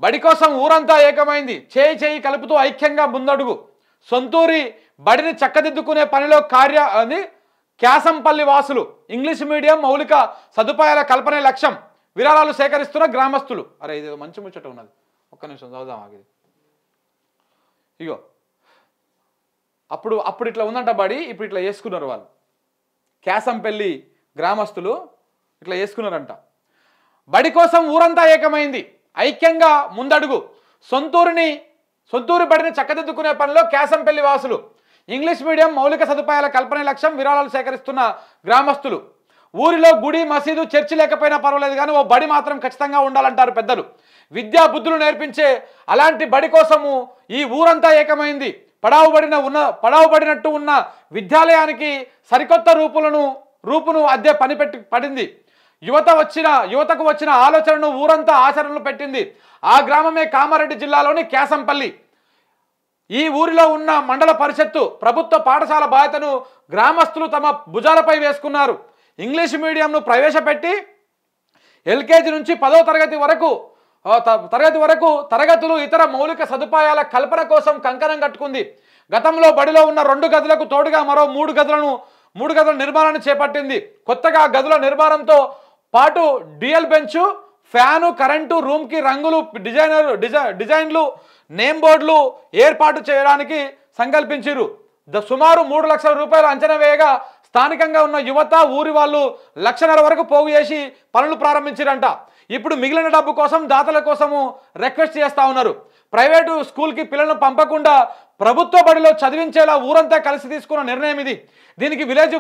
బడి కోసం ఊరంతా ఏకమైంది, చేయి చేయి కలుపుతూ ఐక్యంగా ముందడుగు. సొంతూరి బడిని చక్కదిద్దుకునే పనిలో క్యాసంపల్లి వాసులు. ఇంగ్లీష్ మీడియం మౌలిక సదుపాయాల కల్పనే లక్ష్యం. విరాళాలు సేకరిస్తున్న గ్రామస్తులు. అరే ఇది మంచి ముచ్చట ఉన్నది, ఒక్క నిమిషం చదువుదాం ఆగి. ఇగో అప్పుడు ఇట్లా ఉందంట బడి, ఇప్పుడు ఇట్లా వేసుకున్నారు వాళ్ళు. క్యాసంపల్లి గ్రామస్తులు ఇట్లా వేసుకున్నారంట. బడి కోసం ఊరంతా ఏకమైంది, ఐక్యంగా ముందడుగు. సొంతూరి బడిని చక్కదిద్దుకునే పనిలో క్యాసంపల్లి వాసులు. ఇంగ్లీష్ మీడియం మౌలిక సదుపాయాల కల్పనే లక్ష్యం. విరాళాలు సేకరిస్తున్న గ్రామస్తులు. ఊరిలో గుడి మసీదు చర్చి లేకపోయినా పర్వాలేదు కానీ ఓ బడి మాత్రం ఖచ్చితంగా ఉండాలంటారు పెద్దలు. విద్యా బుద్ధులు నేర్పించే అలాంటి బడి కోసము ఈ ఊరంతా ఏకమైంది. పడావుబడినట్టు ఉన్న విద్యాలయానికి సరికొత్త రూపును అద్దె పడింది. యువతకు వచ్చిన ఆలోచనను ఊరంతా ఆచరణలో పెట్టింది. ఆ గ్రామమే కామారెడ్డి జిల్లాలోని క్యాసంపల్లి. ఈ ఊరిలో ఉన్న మండల పరిషత్తు ప్రభుత్వ పాఠశాల బాధ్యతను గ్రామస్తులు తమ భుజాలపై వేసుకున్నారు. ఇంగ్లీష్ మీడియంను ప్రవేశపెట్టి ఎల్కేజీ నుంచి 10వ తరగతి వరకు తరగతులు ఇతర మౌలిక సదుపాయాల కల్పన కోసం కంకణం కట్టుకుంది. గతంలో బడిలో ఉన్న 2 గదులకు తోడుగా మరో 3 గదుల నిర్మాణాన్ని చేపట్టింది. కొత్తగా గదుల నిర్మాణంతో పాటు డ్యూయల్ బెంచు, ఫ్యాను, కరెంటు, రూమ్కి రంగులు, డిజైన్లు, నేమ్ బోర్డులు ఏర్పాటు చేయడానికి సంకల్పించారు. సుమారు 3 లక్షల రూపాయలు అంచనా వేయగా స్థానికంగా ఉన్న యువత ఊరి వాళ్ళు 1.5 లక్షల వరకు పోగు చేసి పనులు ప్రారంభించారంట. ఇప్పుడు మిగిలిన డబ్బు కోసం దాతల కోసము రిక్వెస్ట్ చేస్తూ ఉన్నారు. ప్రైవేటు స్కూల్కి పిల్లలను పంపకుండా ప్రభుత్వ బడిలో చదివించేలా ఊరంతా కలిసి తీసుకున్న నిర్ణయం ఇది. దీనికి విలేజ్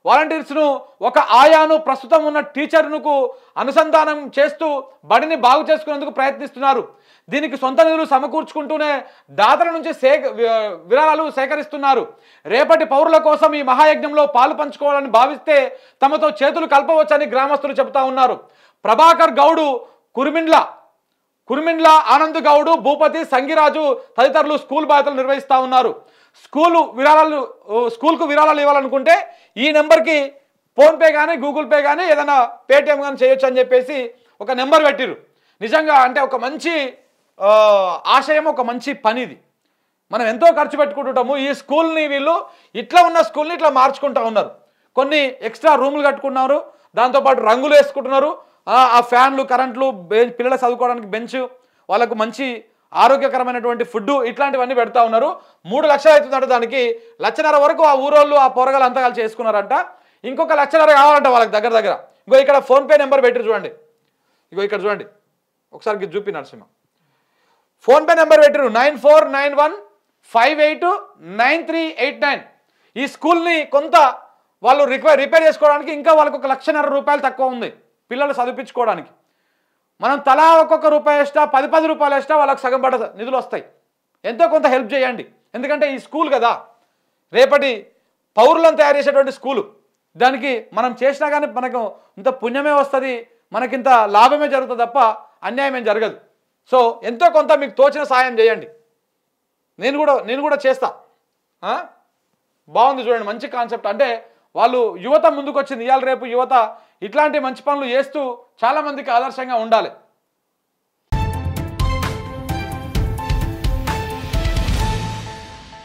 వాలంటీర్స్ను ఒక ఆయాను ప్రస్తుతం ఉన్న టీచర్నుకు అనుసంధానం చేస్తూ బడిని బాగు చేసుకునేందుకు ప్రయత్నిస్తున్నారు. దీనికి సొంత నిధులు సమకూర్చుకుంటూనే దాతల నుంచి విరాళాలు సేకరిస్తున్నారు. రేపటి పౌరుల కోసం ఈ మహాయజ్ఞంలో పాలు పంచుకోవాలని భావిస్తే తమతో చేతులు కలపవచ్చని గ్రామస్తులు చెబుతా ఉన్నారు. ప్రభాకర్ గౌడు, కురిమిండ్ల ఆనంద్ గౌడు, భూపతి, సంగిరాజు తదితరులు స్కూల్ బాధ్యతలు నిర్వహిస్తూ ఉన్నారు. స్కూల్కు విరాళాలు ఇవ్వాలనుకుంటే ఈ నెంబర్కి ఫోన్పే కానీ గూగుల్ పే కానీ ఏదైనా పేటిఎం కానీ చేయొచ్చు అని చెప్పేసి ఒక నెంబర్ పెట్టిరు. నిజంగా అంటే ఒక మంచి ఆశయం, ఒక మంచి పని ఇది. మనం ఎంతో ఖర్చు పెట్టుకుంటుంటాము. ఈ స్కూల్ని వీళ్ళు ఇట్లా ఉన్న స్కూల్ని ఇట్లా మార్చుకుంటూ ఉన్నారు. కొన్ని ఎక్స్ట్రా రూములు కట్టుకున్నారు, దాంతోపాటు రంగులు వేసుకుంటున్నారు, ఆ ఫ్యాన్లు, కరెంట్లు, పిల్లలు చదువుకోవడానికి బెంచ్, వాళ్ళకు మంచి ఆరోగ్యకరమైనటువంటి ఫుడ్, ఇట్లాంటివన్నీ పెడతా ఉన్నారు. 3 లక్షలు అవుతుందంట. దానికి 1.5 లక్షల వరకు ఆ ఊరోళ్ళు ఆ పోరగాలు అంతా కలిసి చేసుకున్నారంట. ఇంకొక 1 లక్షల కావాలంట వాళ్ళకి దగ్గర. ఇంకో ఇక్కడ ఫోన్పే నెంబర్ పెట్టి చూడండి. ఇగో ఇక్కడ చూడండి, ఒకసారి చూపి నరసింహ. ఫోన్పే నెంబర్ పెట్టిరు 9491589389. ఈ స్కూల్ని కొంత వాళ్ళు రిపేర్ చేసుకోవడానికి ఇంకా వాళ్ళకి 1.5 లక్షల రూపాయలు తక్కువ ఉంది పిల్లలు చదివించుకోవడానికి. మనం తలా ఒక్కొక్క రూపాయి వేస్తా, 10 రూపాయలు వేస్తా, వాళ్ళకి సగం పడ నిధులు వస్తాయి. ఎంతో కొంత హెల్ప్ చేయండి. ఎందుకంటే ఈ స్కూల్ కదా రేపటి పౌరులను తయారు చేసేటువంటి స్కూలు. దానికి మనం చేసినా కానీ మనకు ఇంత పుణ్యమే వస్తుంది, మనకింత లాభమే జరుగుతుంది తప్ప అన్యాయం ఏం జరగదు. సో ఎంతో కొంత మీకు తోచిన సాయం చేయండి. నేను కూడా చేస్తా. బాగుంది చూడండి, మంచి కాన్సెప్ట్. అంటే వాళ్ళు యువత ముందుకు వచ్చింది. ఇవాళ రేపు యువత ఇట్లాంటి మంచి పనులు చేస్తూ చాలామందికి ఆదర్శంగా ఉండాలి.